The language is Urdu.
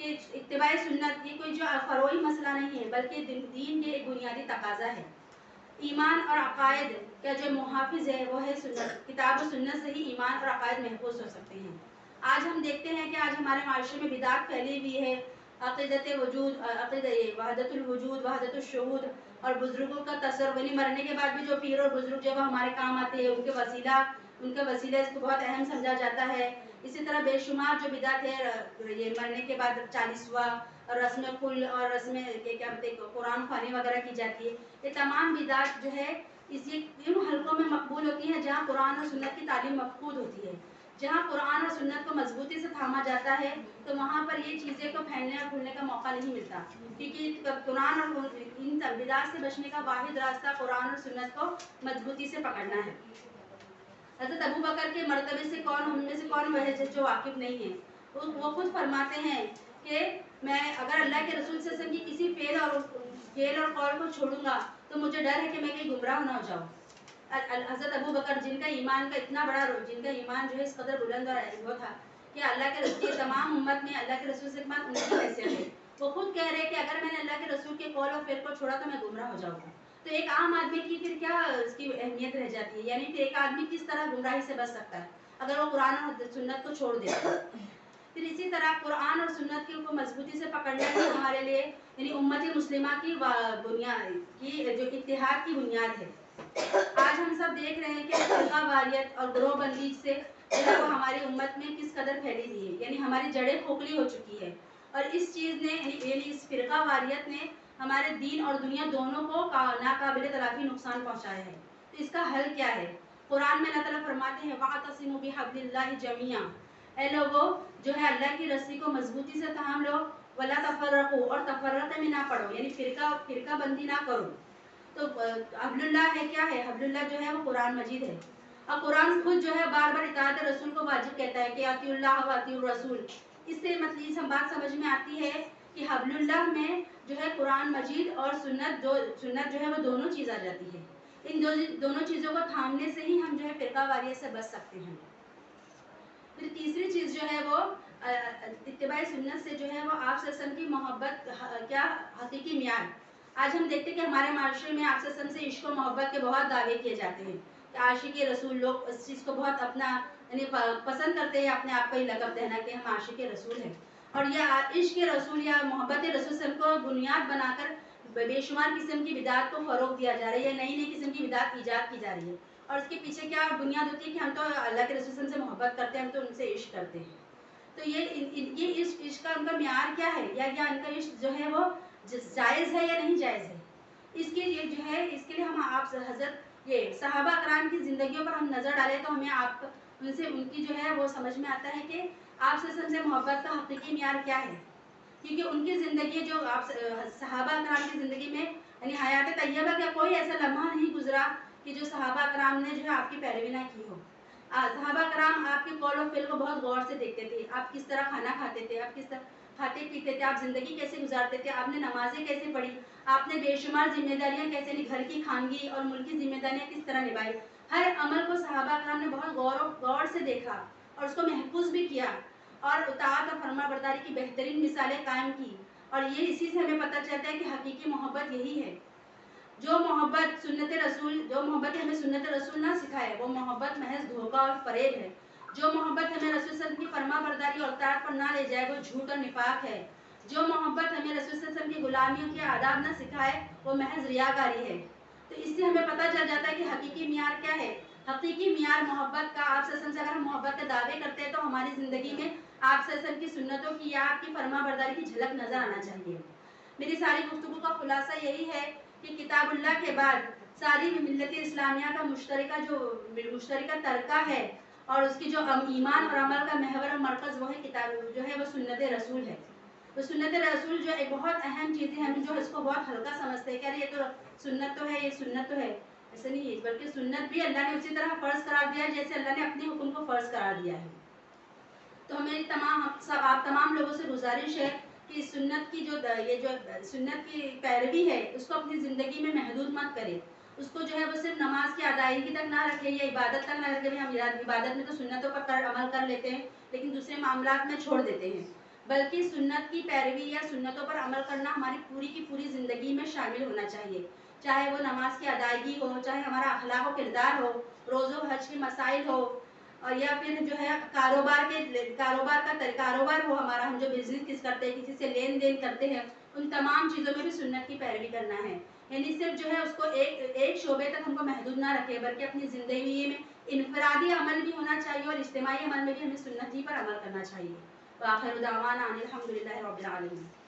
کہ اتباع سنت یہ کوئی جو فروعی مسئلہ نہیں ہے بلکہ دین کے ایک بنیادی تقاضا ہے۔ ایمان اور عقائد کا جو محافظ ہے وہ ہے سنت، کتاب و سنت سے ہی ایمان اور عقائد محفوظ ہو سکتے ہیں۔ آج ہم دیکھتے ہیں کہ آج ہمارے معاشرے میں بدعت پھیلی ہوئی ہے، عقیدت وجود، وحدت الوجود، وحدت الشہود، اور بزرگوں کا تصور، یعنی مرنے کے بعد بھی جو پیر اور بزرگ جو ہمارے کام آتے ہیں ان کے وسیلہ اس کو بہت اہم سمجھا جاتا ہے۔ اسی طرح بے شمار جو بدعت ہے، یہ مرنے کے بعد 40واں اور رسم کل اور رسم کیا بولتے قرآن خوانی وغیرہ کی جاتی ہے، یہ تمام بدعت جو ہے ان حلقوں میں مقبول ہوتی ہیں جہاں قرآن اور سنت کی تعلیم مفقود ہوتی ہے۔ جہاں قرآن اور سنت کو مضبوطی سے تھاما جاتا ہے تو وہاں پر یہ چیزیں کو پھیلنے اور پھولنے کا موقع نہیں ملتا، کیونکہ قرآن اور ان بدعات سے بچنے کا واحد راستہ قرآن اور سنت کو مضبوطی سے پکڑنا ہے۔ حضرت ابو بکر کے مرتبے سے ان میں سے کون وہ ہے جو واقف نہیں ہے؟ وہ خود فرماتے ہیں کہ میں اگر اللہ کے رسول صلی اللہ علیہ وسلم کی کسی فعل اور قول کو چھوڑوں گا تو مجھے ڈر ہے کہ میں کہیں گمراہ نہ ہو جاؤں۔ حضرت ابو بکر جن کا ایمان کا اتنا بڑا جن کا ایمان جو ہے اس قدر بلند اور وہ تھا کہ اللہ کے رسول تمام امت میں اللہ کے رسول سے بعد ان کی حیثیت ہے، وہ خود کہہ رہے کہ اگر میں نے اللہ کے رسول کے قول اور فعل کو چھوڑا تو میں گمراہ ہو جاؤں گا۔ تو ایک عام آدمی کی پھر کیا اس کی اہمیت رہ جاتی ہے، یعنی کہ ایک آدمی کس طرح گمراہی سے بچ سکتا ہے اگر وہ قرآن اور سنت کو چھوڑ دے۔ پھر اسی طرح قرآن اور سنت کو مضبوطی سے پکڑنا ہی ہمارے لیے یعنی امت مسلمہ کی بنیاد کی جو اتحاد کی بنیاد ہے۔ آج ہم سب دیکھ رہے ہیں کہ فرقہ واریت اور گروہ بندی سے وہ ہماری امت میں کس قدر پھیلی ہوئی ہے، یعنی ہماری جڑیں کھوکھلی ہو چکی ہے، اور اس چیز نے یعنی اس فرقہ واریت نے ہمارے دین اور دنیا دونوں کو ناقابل تلافی نقصان پہنچایا ہے۔ تو اس کا حل کیا ہے؟ قرآن میں اللہ تعالیٰ فرماتے ہیں وَاعْتَصِمُوا بِحَبْلِ اللَّهِ جَمِيعًا، اے لوگوں جو ہے اللہ کی رسی کو مضبوطی سے تھام لو، وَلَا تَفَرَّقُوا، اور تفرقے میں نہ پڑو، یعنی فرقہ بندی نہ کرو۔ تو حبل اللہ ہے کیا ہے؟ حبل اللہ جو ہے وہ قرآن مجید ہے، اور قرآن خود جو ہے بار بار اطاعت رسول کو واجب کہتا ہے کہ اطیعوا اللہ و اطیعوا الرسول۔ اس سے مطلب ہم بات سمجھ میں آتی ہے کہ حبل اللہ میں جو ہے قرآن مجید اور سنت جو ہے وہ دونوں چیز آ جاتی ہے۔ ان دونوں چیزوں کو تھامنے سے ہی ہم جو ہے فرقہ واریت سے بچ سکتے ہیں۔ پھر تیسری چیز جو ہے وہ اتباع سنت سے جو ہے وہ آپ صلی اللہ علیہ وسلم کی محبت کیا حقیقی معیار۔ آج ہم دیکھتے ہیں کہ ہمارے معاشرے میں آپ صلی اللہ علیہ وسلم سے عشق و محبت کے بہت دعوے کیے جاتے ہیں کہ عاشق رسول، لوگ اس چیز کو بہت اپنا یعنی پسند کرتے ہیں اپنے آپ کو ہی لقب دینا کہ ہم عاشق رسول ہیں، اور یہ عشق رسول یا محبت رسول صلی اللہ علیہ وسلم کو بنیاد بنا کر بے شمار قسم کی بدعات کو فروغ دیا جا رہا ہے، یا نئی قسم کی بدعات ایجاد کی جا رہی ہے، اور اس کے پیچھے کیا بنیاد ہوتی ہے کہ ہم تو اللہ کے رسول صلی اللہ علیہ وسلم سے محبت کرتے ہیں، ہم تو ان سے عشق کرتے ہیں۔ تو یہ عشق کا ان کا معیار کیا ہے، یا ان کا عشق جو ہے وہ جائز ہے یا نہیں جائز ہے؟ اس کے لیے جو ہے اس کے لیے ہم آپ حضرت یہ صحابہ اکرام کی زندگیوں پر ہم نظر ڈالیں تو ہمیں ان کی جو ہے وہ سمجھ میں آتا ہے کہ آپ سے محبت کا حقیقی معیار کیا ہے، کیونکہ ان کی زندگی جو آپ صحابہ اکرام کی زندگی میں یعنی حیات طیبہ کا کوئی ایسا لمحہ نہیں گزرا کہ جو صحابہ اکرام نے جو ہے آپ کی پیروی نہ کی ہو۔ صحابہ کرام آپ کے قول و فعل کو بہت غور سے دیکھتے تھے، آپ کس طرح کھانا کھاتے تھے، آپ کس طرح کھاتے پیتے تھے، آپ زندگی کیسے گزارتے تھے، آپ نے نمازیں کیسے پڑھی، آپ نے بے شمار ذمہ داریاں کیسے گھر کی خانگی اور ملکی ذمہ داریاں کس طرح نبھائی، ہر عمل کو صحابہ کرام نے بہت غور سے دیکھا اور اس کو محفوظ بھی کیا، اور اطاعت اور فرما برداری کی بہترین مثالیں قائم کی، اور یہ اسی سے ہمیں پتہ چلتا ہے کہ حقیقی محبت یہی ہے۔ جو محبت ہمیں سنت رسول نہ سکھائے وہ محبت محض دھوکہ اور فریب ہے۔ جو محبت ہمیں رسول صلی اللہ علیہ وسلم کی فرما برداری اور اطاعت پر نہ لے جائے وہ جھوٹ اور نفاق ہے۔ جو محبت ہمیں رسول صلی اللہ علیہ وسلم کی غلامیوں کے آداب نہ سکھائے وہ محض ریاکاری ہے۔ تو اس سے ہمیں پتہ چل جاتا ہے کہ حقیقی معیار کیا ہے۔ حقیقی معیار محبت کا آپ صلی اللہ علیہ وسلم سے اگر ہم محبت کے دعوے کرتے ہیں تو ہماری زندگی میں آپ صلی اللہ علیہ وسلم کی سنتوں کی یا آپ کی فرما برداری کی جھلک نظر آنا چاہیے۔ میری ساری گفتگو کا خلاصہ یہی ہے کہ کتاب اللہ کے بعد ساری ملت اسلامیہ کا مشترکہ ترکہ ہے، اور اس کی جو ایمان اور عمل کا محور اور مرکز وہ ہے کتاب جو ہے وہ سنت رسول ہے۔ تو سنت رسول جو ایک بہت اہم چیز ہے، ہم جو اس کو بہت ہلکا سمجھتے ہیں کہ یہ تو سنت تو ہے، یہ سنت تو ہے، ایسا نہیں ہے، بلکہ سنت بھی اللہ نے اسی طرح فرض قرار دیا ہے جیسے اللہ نے اپنے حکم کو فرض قرار دیا ہے۔ تو ہمیں آپ تمام لوگوں سے گزارش ہے کہ سنت کی جو سنت کی پیروی ہے اس کو اپنی زندگی میں محدود مت کرے، اس کو جو ہے وہ صرف نماز کی ادائیگی تک نہ رکھے یا عبادت تک نہ رکھے، ہم عبادت میں تو سنتوں پر عمل کر لیتے ہیں لیکن دوسرے معاملات میں چھوڑ دیتے ہیں، بلکہ سنت کی پیروی یا سنتوں پر عمل کرنا ہماری پوری کی پوری زندگی میں شامل ہونا چاہیے، چاہے وہ نماز کی ادائیگی ہو، چاہے ہمارا اخلاق و کردار ہو، روز و حج کے مسائل ہو، اور یا پھر جو ہے کاروبار ہو ہمارا، ہم جو بزنس کرتے ہیں، کسی سے لین دین کرتے ہیں، ان تمام چیزوں میں بھی سنت کی پیروی کرنا ہے. یعنی صرف جو ہے اس کو ایک شعبے تک ہم کو محدود نہ رکھے، بلکہ اپنی زندگی میں انفرادی عمل بھی ہونا چاہیے اور اجتماعی عمل میں بھی ہمیں سنت ہی پر عمل کرنا چاہیے. وآخر دعوانا ان الحمد للہ رب العالمین.